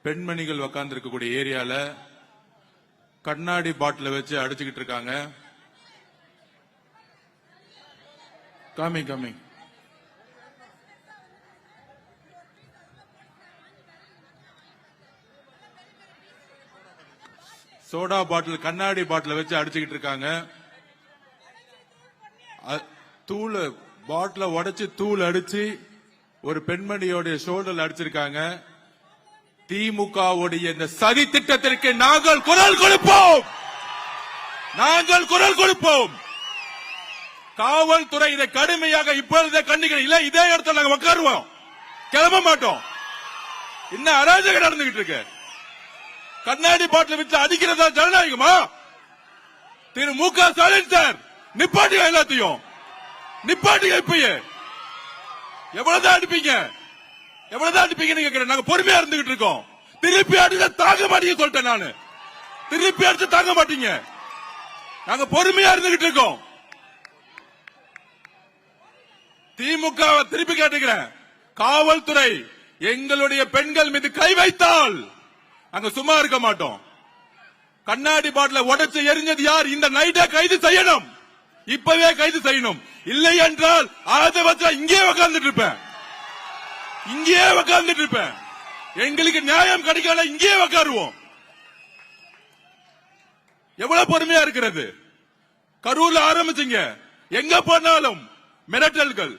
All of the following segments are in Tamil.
பெண்மணிகள் உட்கார்ந்து இருக்கக்கூடிய ஏரியால கண்ணாடி பாட்டில வச்சு அடிச்சுக்கிட்டு இருக்காங்க. கம்மி சோடா பாட்டில் கண்ணாடி பாட்டில வச்சு அடிச்சுக்கிட்டு இருக்காங்க. தூள் பாட்டில உடைச்சு தூள் அடிச்சு ஒரு பெண்மணியோட ஷோல்டர் அடிச்சிருக்காங்க. திமுகவுடைய இந்த சதி திட்டத்திற்கு நாங்கள் குரல் கொடுப்போம். காவல்துறை இதை கடுமையாக இப்பொழுதே கண்டிக்கிறோம். இல்ல இதே இடத்துல நாங்க உட்காருவோம், கிளம்ப மாட்டோம். என்ன அராஜகம் நடந்துகிட்டு இருக்கு? கண்ணாடி பாட்டில் வச்சு அடிக்கிறதா ஜனநாயகமா? திரு மு.க. ஸ்டாலின் சார் நிப்பாட்டியா, எல்லாத்தையும் நிப்பாட்டியா. இப்பயே எவ்வளவுதான் அடிப்பீங்க நாங்க பொறுமையா இருந்துகிட்டு இருக்கோம். திருப்பி அடிச்சா தாங்க மாட்டீங்க சொல்லிட்டேன் நானு. திருப்பி அடிச்சு தாங்க மாட்டீங்க. நாங்க பொறுமையா இருந்துகிட்டு இருக்கோம். திமுக திருப்பி கேட்டுக்கிறேன், காவல்துறை எங்களுடைய பெண்கள் மீது கை வைத்தால் அங்க சும்மா இருக்க மாட்டோம். கண்ணாடி பாட்டில உடைச்சு எரிஞ்சது யார்? இந்த நைட்டை கைது செய்யணும், இப்பவே கைது செய்யணும். இல்லை என்றால் அதை வச்சா இங்கே உட்கார்ந்துட்டு இருப்பேன். எங்களுக்கு நியாயம் கிடைக்கல, இங்கே உட்காருவோம். எவ்வளவு பொறுமையா இருக்கிறது? கரூர்ல ஆரம்பிச்சீங்க, எங்க போனாலும் மிரட்டல்கள்.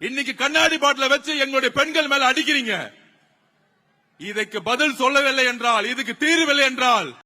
இன்னைக்கு கண்ணாடி பாட்டில வச்சு எங்களுடைய பெண்கள் மேல அடிக்கிறீங்க. இதுக்கு பதில் சொல்லவில்லை என்றால், இதுக்கு தீர்வில்லை என்றால்